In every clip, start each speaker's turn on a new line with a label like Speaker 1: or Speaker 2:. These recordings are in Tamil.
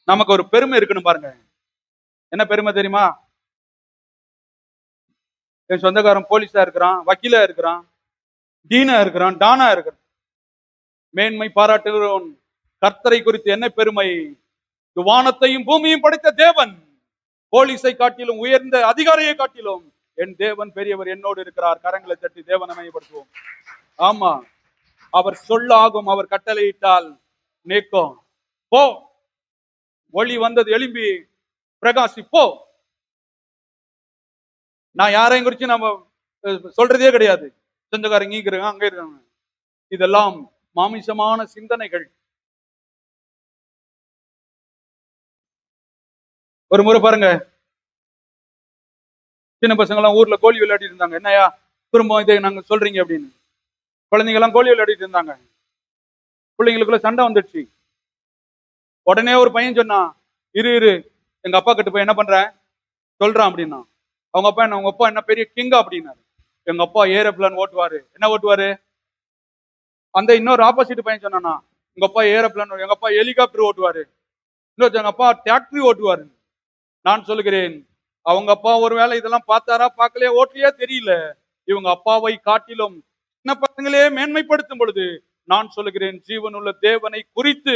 Speaker 1: நமக்கு ஒரு பெருமை இருக்குன்னு பாருங்க. என்ன பெருமை தெரியுமா? என் சொந்தக்காரன் போலீஸா இருக்கிறான், வக்கீலா இருக்கிறான், டீனா இருக்கிறான், டானா இருக்கிறான். மேன்மை பாராட்டுகிறோன். கர்த்தரை குறித்து என்ன பெருமை? வானத்தையும் பூமியும் படைத்த தேவன், போலீஸை காட்டிலும் உயர்ந்த அதிகாரியை காட்டிலும் என் தேவன் பெரியவர், என்னோடு இருக்கிறார். கரங்களை தட்டி தேவனை மையப்படுத்துவோம். ஆமா, அவர் சொல்லாகும், அவர் கட்டளையிட்டால் நீக்கும். போ, ஒளி வந்தது, எழும்பி பிரகாசி, போ. நான் யாரையும் குறிச்சு நம்ம சொல்றதே கிடையாது. சொந்தக்காரங்க இங்க இருக்காங்க, அங்க இருக்காங்க. இதெல்லாம் மாமிசமான சிந்தனைகள். ஒரு முறை பாருங்க, சின்ன பசங்க எல்லாம் ஊர்ல கோழி விளையாடிட்டு இருந்தாங்க. என்னையா திரும்ப இதை நாங்க சொல்றீங்க அப்படின்னு. குழந்தைங்க எல்லாம் கோழி விளையாடிட்டு இருந்தாங்க. பிள்ளைங்களுக்குள்ள சண்டை வந்துடுச்சு. உடனே ஒரு பையன் சொன்னான், இரு இரு, எங்க அப்பா கிட்ட போய் என்ன பண்றேன் சொல்றான் அப்படின்னா. அவங்க அப்பா என்ன, உங்க அப்பா என்ன பெரிய கிங்கா அப்படின்னாரு. எங்க அப்பா ஏரோப்ளான் ஓட்டுவாரு. என்ன ஓட்டுவாரு? அந்த இன்னொரு ஆப்போசிட் பையன் சொன்னானா, உங்க அப்பா ஏரோப்ளான், எங்க அப்பா ஹெலிகாப்டர் ஓட்டுவாரு. இன்னொரு எங்க அப்பா டிராக்டரி ஓட்டுவாரு. நான் சொல்லுகிறேன், அவங்க அப்பா ஒருவேளை இதெல்லாம் பார்த்தாரா பார்க்கலையா ஓட்டலையா தெரியல. இவங்க அப்பாவை காட்டிலும் சின்ன பசங்களே மேன்மைப்படுத்தும் பொழுது நான் சொல்லுகிறேன், ஜீவனுள்ள தேவனை குறித்து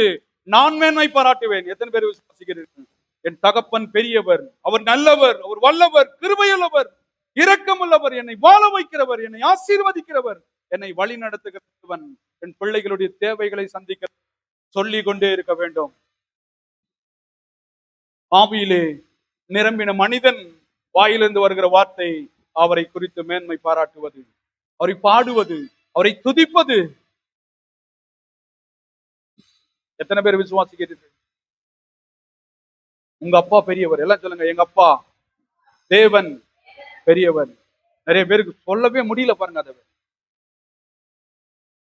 Speaker 1: நான் மேன்மை பாராட்டுவேன். எத்தனை பேர் விசுவாசிக்கிறீர்கள்? என் தகப்பன் பெரியவர், அவர் நல்லவர், அவர் வல்லவர், கிருபையுள்ளவர், இரக்கமுள்ளவர், என்னை வாழ வைக்கிறவர், என்னை ஆசீர்வதிக்கிறவர், என்னை வழி நடத்துகிறவன், என் பிள்ளைகளுடைய தேவைகளை சந்திக்க சொல்லிக் கொண்டே இருக்க வேண்டும். ஆவியிலே நிரம்பின மனிதன் வாயிலிருந்து வருகிற வார்த்தை அவரை குறித்து மேன்மை பாராட்டுவது, அவரை பாடுவது, அவரை துதிப்பது. எத்தனை பேர் விசுவாசிக்கிறீர்கள்? உங்க அப்பா பெரியவர், எல்லாம் சொல்லுங்க, எங்க அப்பா தேவன் பெரியவர். நிறைய பேருக்கு சொல்லவே முடியல பாருங்க. அதை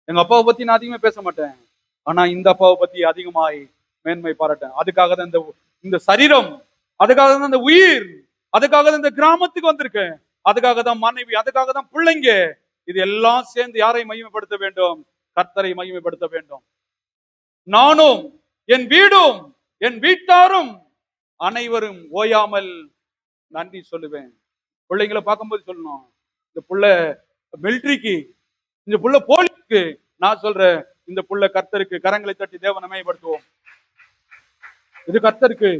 Speaker 1: எங்க அப்பாவை பத்தி நான் அதிகமா பேச மாட்டேன், ஆனா இந்த அப்பாவை பத்தி அதிகமாய் மேன்மை பாராட்டேன். அதுக்காக தான் இந்த சரீரம், அதுக்காக தான் இந்த உயிர், அதுக்காக தான் இந்த கிராமத்துக்கு வந்திருக்கேன், அதுக்காக தான் மனைவி, அதுக்காக தான் பிள்ளைங்க. இது எல்லாம் சேர்ந்து யாரை மகிமைப்படுத்த வேண்டும்? கர்த்தரை மகிமைப்படுத்த வேண்டும். நானும் என் வீடும் என் வீட்டாரும் அனைவரும் ஓயாமல் நன்றி சொல்லுவேன். பிள்ளைங்களை பார்க்கும்போது சொல்லணும், இந்த புள்ள மிலிட்ரிக்கு, இந்த புள்ள போலீஸ்க்கு. நான் சொல்றேன், இந்த புள்ள கர்த்தருக்கு. கரங்களை தட்டி தேவனை மகிமைப்படுத்துவோம். இது கர்த்தருக்கு.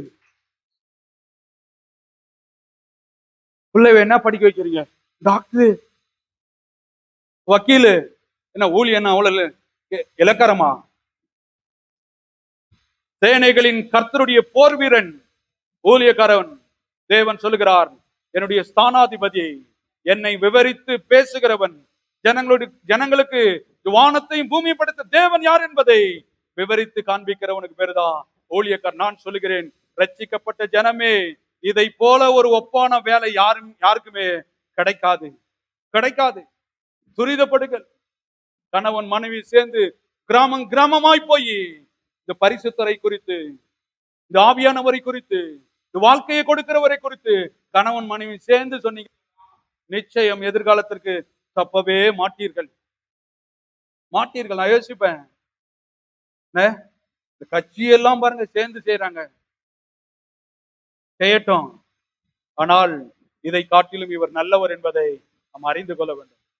Speaker 1: பிள்ளை என்ன படிக்க வைக்கிறீங்க? டாக்டர், வக்கீலு, என்ன ஊழியன்னா அவ்வளவு இலக்காரமா? சேனைகளின் கர்த்தருடைய போர் வீரன், ஊழியக்காரன். தேவன் சொல்லுகிறார், என்னுடைய ஸ்தானாதிபதி, என்னை விவரித்து பேசுகிறவன், ஜனங்களுக்கு வானத்தையும் பூமியை படைத்த தேவன் யார் என்பதை விவரித்து காண்பிக்கிறவனுக்கு பேருதான் ஊழியக்காரன். நான் சொல்லுகிறேன், ரட்சிக்கப்பட்ட ஜனமே, இதை போல ஒரு ஒப்பான வேலை யாருக்குமே கிடைக்காது, கிடைக்காது. துரிதப்படுங்கள். கணவன் மனைவி சேர்ந்து கிராமமாய் போய் இந்த பரிசுத்தரை குறித்து, இந்த ஆவியானவரை குறித்து, இந்த வாழ்க்கையை கொடுக்கிறவரை குறித்து கணவன் மனைவி சேர்ந்து சொன்னீங்க, நிச்சயம் எதிர்காலத்திற்கு தப்பவே மாட்டீர்கள். நான் யோசிப்பேன், கட்சியெல்லாம் பாருங்க சேர்ந்து செய்யறாங்க, செய்யட்டும். ஆனால் இதை காட்டிலும் இவர் நல்லவர் என்பதை நாம் அறிந்து கொள்ள வேண்டும்.